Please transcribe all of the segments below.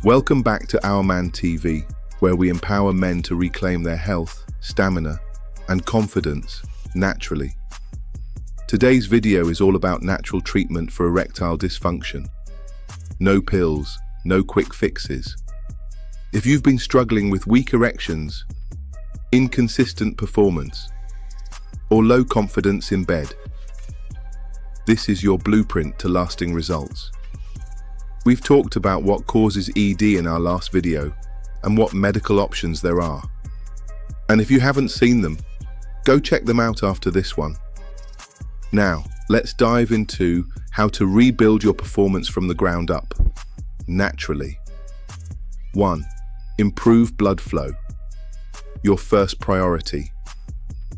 Welcome back to Hourman TV, where we empower men to reclaim their health, stamina, and confidence naturally. Today's video is all about natural treatment for erectile dysfunction. No pills, no quick fixes. If you've been struggling with weak erections, inconsistent performance, or low confidence in bed, this is your blueprint to lasting results. We've talked about what causes ED in our last video and what medical options there are. And if you haven't seen them, go check them out after this one. Now, let's dive into how to rebuild your performance from the ground up, naturally. 1. Improve blood flow. Your first priority.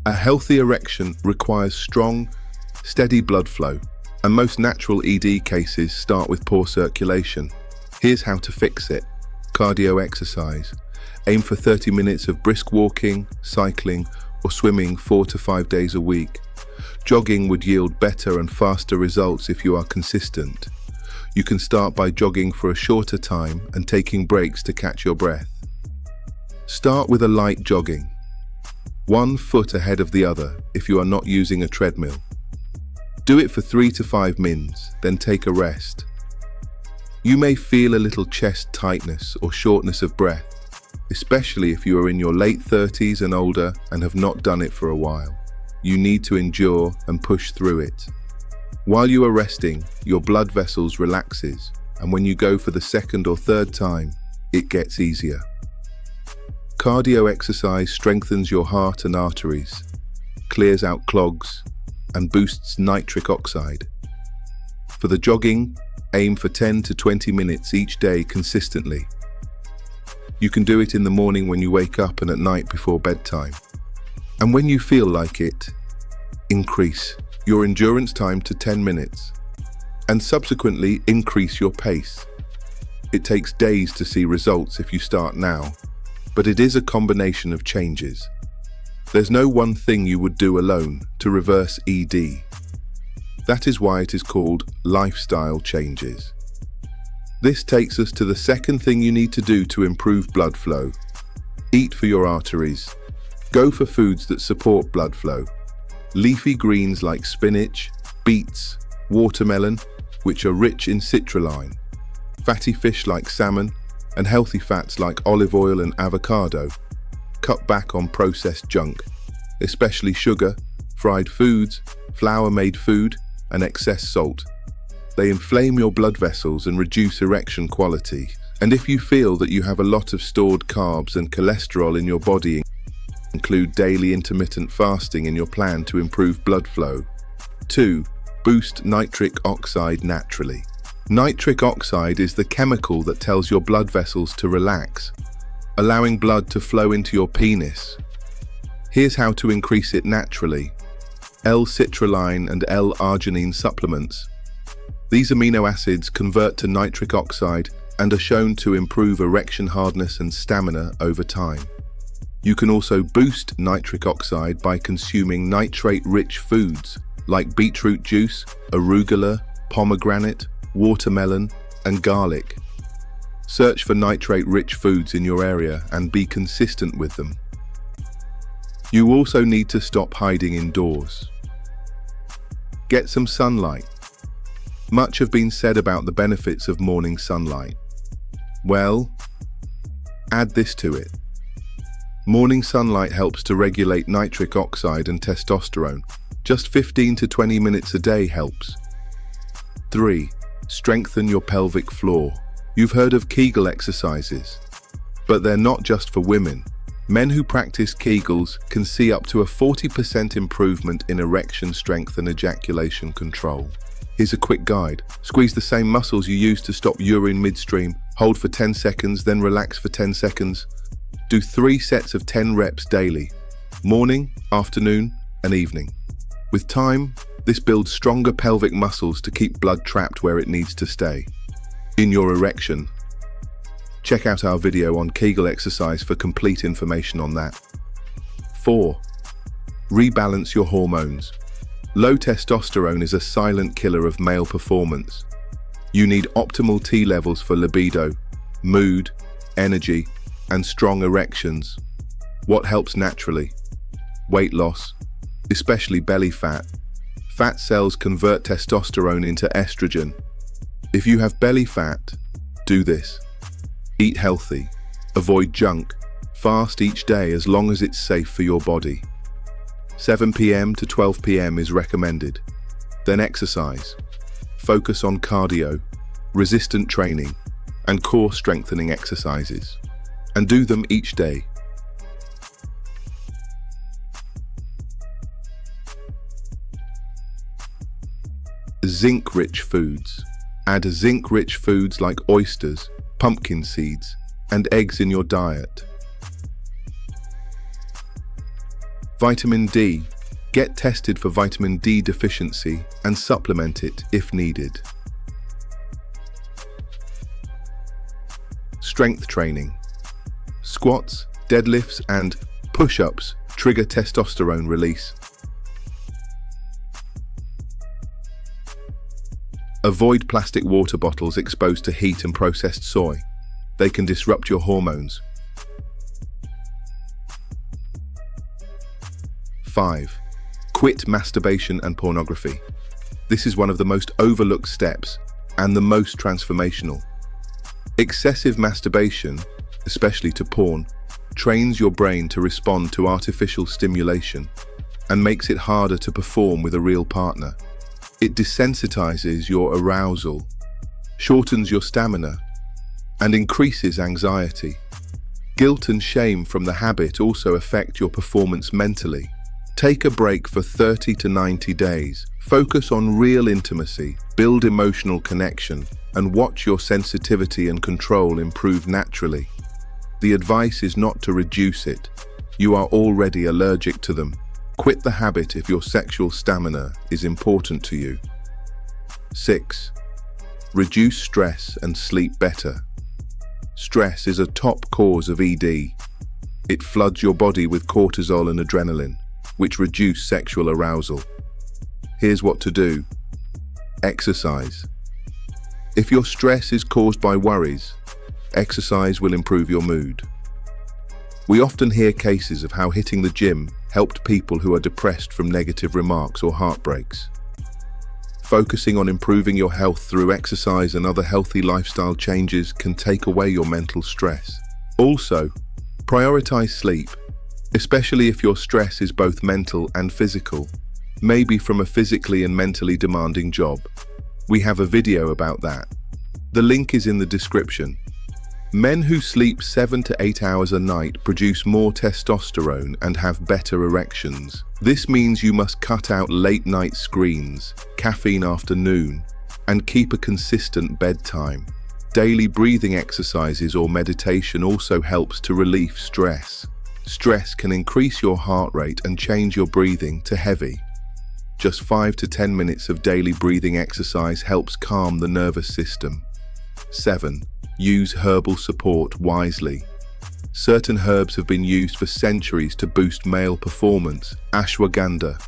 A healthy erection requires strong, steady blood flow, and most natural ED cases start with poor circulation. Here's how to fix it. Cardio exercise. Aim for 30 minutes of brisk walking, cycling, or swimming 4 to 5 days a week. Jogging would yield better and faster results if you are consistent. You can start by jogging for a shorter time and taking breaks to catch your breath. Start with a light jogging, 1 foot ahead of the other if you are not using a treadmill. Do it for 3 to 5 mins, then take a rest. You may feel a little chest tightness or shortness of breath, especially if you are in your late 30s and older and have not done it for a while. You need to endure and push through it. While you are resting, your blood vessels relaxes, and when you go for the second or third time, it gets easier. Cardio exercise strengthens your heart and arteries, clears out clogs, and boosts nitric oxide. For the jogging, aim for 10 to 20 minutes each day consistently. You can do it in the morning when you wake up and at night before bedtime. And when you feel like it, increase your endurance time to 10 minutes and subsequently increase your pace. It takes days to see results if you start now, but it is a combination of changes. There's no one thing you would do alone to reverse ED. That is why it is called lifestyle changes. This takes us to the second thing you need to do to improve blood flow. Eat for your arteries. Go for foods that support blood flow. Leafy greens like spinach, beets, watermelon, which are rich in citrulline, fatty fish like salmon, and healthy fats like olive oil and avocado. Cut back on processed junk, especially sugar, fried foods, flour-made food, and excess salt. They inflame your blood vessels and reduce erection quality. And if you feel that you have a lot of stored carbs and cholesterol in your body, include daily intermittent fasting in your plan to improve blood flow. 2. Boost nitric oxide naturally. Nitric oxide is the chemical that tells your blood vessels to relax, allowing blood to flow into your penis. Here's how to increase it naturally. L-citrulline and L-arginine supplements. These amino acids convert to nitric oxide and are shown to improve erection hardness and stamina over time. You can also boost nitric oxide by consuming nitrate-rich foods like beetroot juice, arugula, pomegranate, watermelon, and garlic. Search for nitrate-rich foods in your area and be consistent with them. You also need to stop hiding indoors. Get some sunlight. Much have been said about the benefits of morning sunlight. Well, add this to it. Morning sunlight helps to regulate nitric oxide and testosterone. Just 15 to 20 minutes a day helps. 3. Strengthen your pelvic floor. You've heard of Kegel exercises, but they're not just for women. Men who practice Kegels can see up to a 40% improvement in erection strength and ejaculation control. Here's a quick guide. Squeeze the same muscles you use to stop urine midstream. Hold for 10 seconds, then relax for 10 seconds. Do 3 sets of 10 reps daily, morning, afternoon, and evening. With time, this builds stronger pelvic muscles to keep blood trapped where it needs to stay, in your erection. Check out our video on Kegel exercise for complete information on that. 4. Rebalance your hormones. Low testosterone is a silent killer of male performance. You need optimal T levels for libido, mood, energy, and strong erections. What helps naturally? Weight loss, especially belly fat. Fat cells convert testosterone into estrogen. If you have belly fat, do this. Eat healthy. Avoid junk. Fast each day as long as it's safe for your body. 7 p.m. to 12 p.m. is recommended. Then exercise. Focus on cardio, resistant training, and core strengthening exercises. And do them each day. Zinc-rich foods. Add zinc-rich foods like oysters, pumpkin seeds, and eggs in your diet. Vitamin D. Get tested for vitamin D deficiency and supplement it if needed. Strength training. Squats, deadlifts, and push-ups trigger testosterone release. Avoid plastic water bottles exposed to heat and processed soy. They can disrupt your hormones. 5. Quit masturbation and pornography. This is one of the most overlooked steps and the most transformational. Excessive masturbation, especially to porn, trains your brain to respond to artificial stimulation and makes it harder to perform with a real partner. It desensitizes your arousal, shortens your stamina, and increases anxiety. Guilt and shame from the habit also affect your performance mentally. Take a break for 30 to 90 days. Focus on real intimacy, build emotional connection, and watch your sensitivity and control improve naturally. The advice is not to reduce it. You are already allergic to them. Quit the habit if your sexual stamina is important to you. 6. Reduce stress and sleep better. Stress is a top cause of ED. It floods your body with cortisol and adrenaline, which reduce sexual arousal. Here's what to do. Exercise. If your stress is caused by worries, exercise will improve your mood. We often hear cases of how hitting the gym helped people who are depressed from negative remarks or heartbreaks. Focusing on improving your health through exercise and other healthy lifestyle changes can take away your mental stress. Also, prioritize sleep, especially if your stress is both mental and physical, maybe from a physically and mentally demanding job. We have a video about that. The link is in the description. Men who sleep 7 to 8 hours a night produce more testosterone and have better erections. This means you must cut out late night screens, caffeine after noon, and keep a consistent bedtime. Daily breathing exercises or meditation also helps to relieve stress. Stress can increase your heart rate and change your breathing to heavy. Just 5 to 10 minutes of daily breathing exercise helps calm the nervous system. 7. Use herbal support wisely. Certain herbs have been used for centuries to boost male performance. Ashwagandha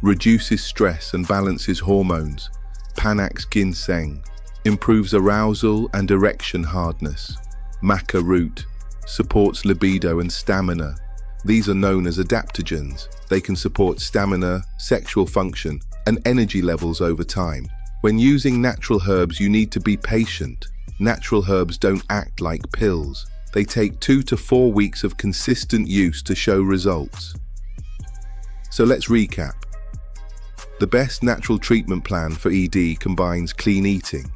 reduces stress and balances hormones. Panax Ginseng improves arousal and erection hardness. Maca Root supports libido and stamina. These are known as adaptogens. They can support stamina, sexual function, and energy levels over time. When using natural herbs, you need to be patient. Natural herbs don't act like pills. They take 2 to 4 weeks of consistent use to show results. So let's recap. The best natural treatment plan for ED combines clean eating,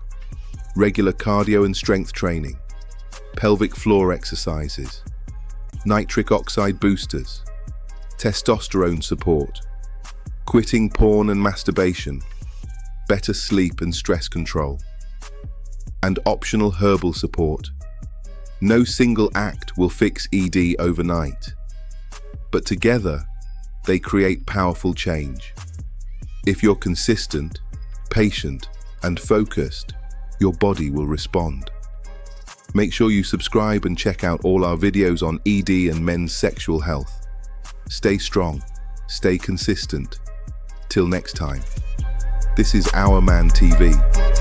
regular cardio and strength training, pelvic floor exercises, nitric oxide boosters, testosterone support, quitting porn and masturbation, better sleep and stress control, and optional herbal support. No single act will fix ED overnight, but together they create powerful change. If you're consistent, patient, and focused, your body will respond. Make sure you subscribe and check out all our videos on ED and men's sexual health. Stay strong, stay consistent. Till next time. This is Hourman TV.